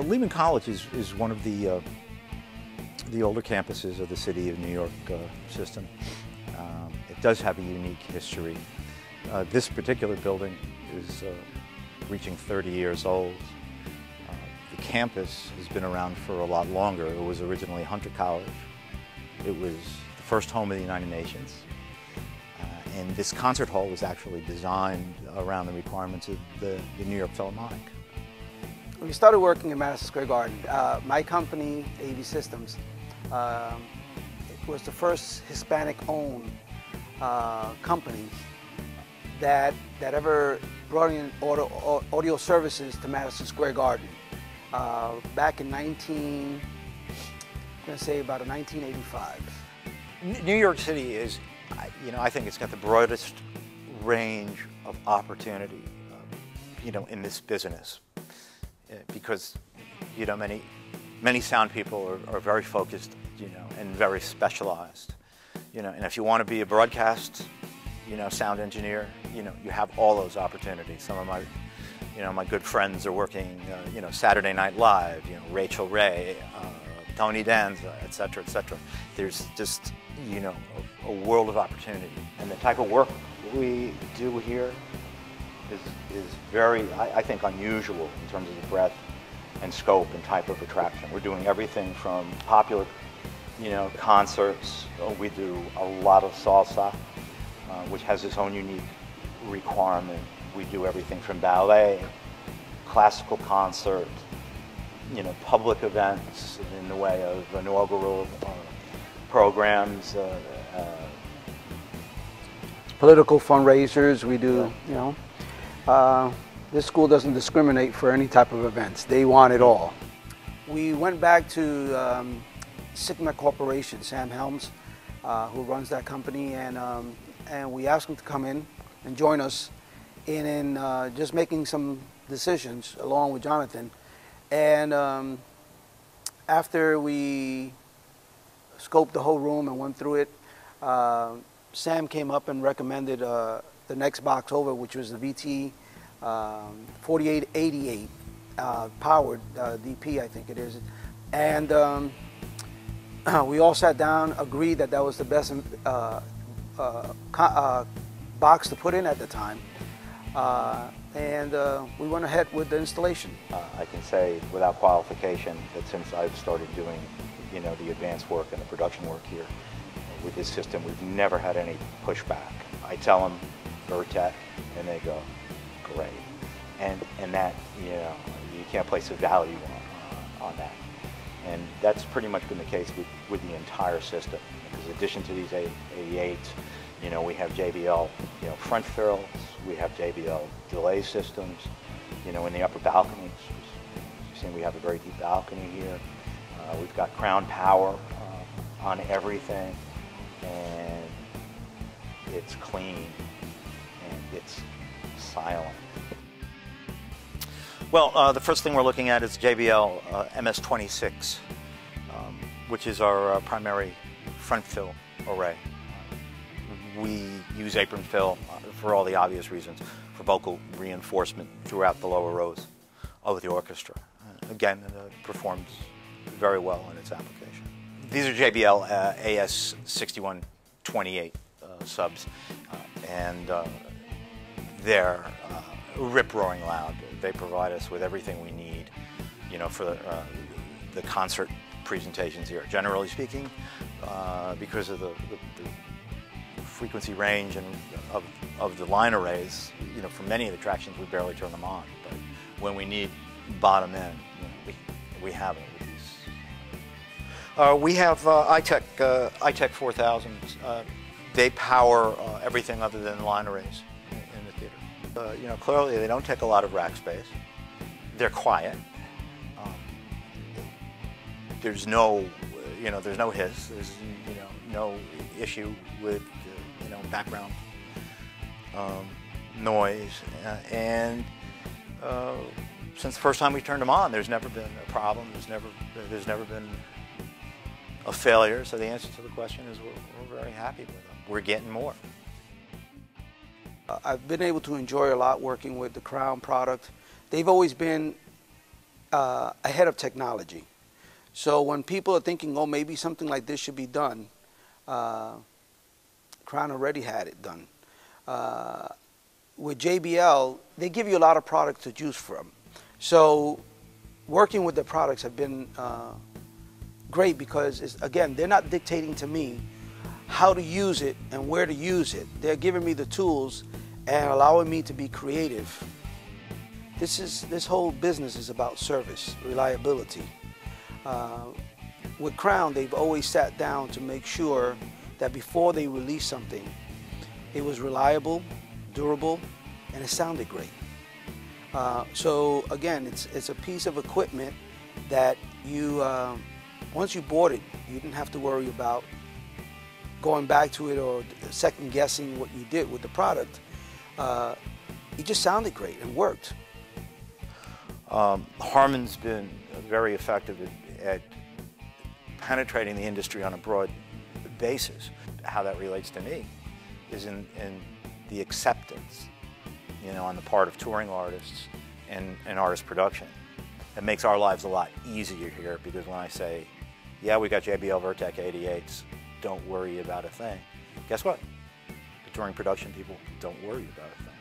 Lehman College is one of the older campuses of the City of New York system. It does have a unique history. This particular building is reaching 30 years old. The campus has been around for a lot longer. It was originally Hunter College. It was the first home of the United Nations. And this concert hall was actually designed around the requirements of the New York Philharmonic. When we started working in Madison Square Garden, my company, AV Systems, it was the first Hispanic-owned company that ever brought in audio services to Madison Square Garden. Back in I'm going to say about 1985. New York City is, I think it's got the broadest range of opportunity, in this business, because, many sound people are very focused, and very specialized, and if you want to be a broadcast, sound engineer, you have all those opportunities. Some of my, my good friends are working, Saturday Night Live, Rachel Ray, Tony Danza, et cetera, et cetera. There's just, a world of opportunity. And the type of work we do here is very, I think, unusual in terms of the breadth and scope and type of attraction. We're doing everything from popular, concerts. We do a lot of salsa, which has its own unique requirement. We do everything from ballet, classical concert, public events in the way of inaugural programs, political fundraisers. We do, this school doesn't discriminate for any type of events. They want it all. We went back to Sigma Corporation, Sam Helms, who runs that company, and we asked him to come in and join us in just making some decisions along with Jonathan. And after we scoped the whole room and went through it, Sam came up and recommended the next box over, which was the VT 4888 powered DP, I think it is. And we all sat down, agreed that that was the best box to put in at the time. And we went ahead with the installation. I can say without qualification that since I've started doing, the advanced work and the production work here with this system, we've never had any pushback. I tell them, Vertec, and they go, great. And that, you can't place a value on that. And that's pretty much been the case with the entire system. Because in addition to these 88s, we have JBL, front fills, we have JBL delay systems, in the upper balconies. You've seen we have a very deep balcony here. We've got crown power on everything, and it's clean, and it's silent. Well, the first thing we're looking at is JBL MS-26, which is our primary front fill array. We use apron fill for all the obvious reasons, for vocal reinforcement throughout the lower rows of the orchestra. Again, it performs very well in its application. These are JBL AS6128 subs, and they're rip-roaring loud. They provide us with everything we need, for the concert presentations here. Generally speaking, because of the frequency range and of the line arrays, for many of the attractions we barely turn them on. But when we need bottom end, we have it with these. We have iTech 4000. They power everything other than line arrays in the theater. Clearly they don't take a lot of rack space. They're quiet. There's no, there's no hiss. There's, no issue with, background noise. And since the first time we turned them on, there's never been a problem. There's never been a failure. So the answer to the question is we're very happy with them. We're getting more. I've been able to enjoy a lot working with the Crown product. They've always been ahead of technology. So when people are thinking, oh, maybe something like this should be done, Crown already had it done. With JBL, they give you a lot of products to choose from. So working with the products have been great because, again, they're not dictating to me how to use it and where to use it. They're giving me the tools and allowing me to be creative. This whole business is about service, reliability. With Crown, they've always sat down to make sure that before they release something, it was reliable, durable, and it sounded great. So again, it's a piece of equipment that you, once you bought it, you didn't have to worry about going back to it or second guessing what you did with the product. It just sounded great and worked. Harman's been very effective at penetrating the industry on a broad basis. How that relates to me is in the acceptance, on the part of touring artists and artist production. It makes our lives a lot easier here because when I say, yeah, we got JBL Vertec 88s, don't worry about a thing. Guess what? The touring production people don't worry about a thing.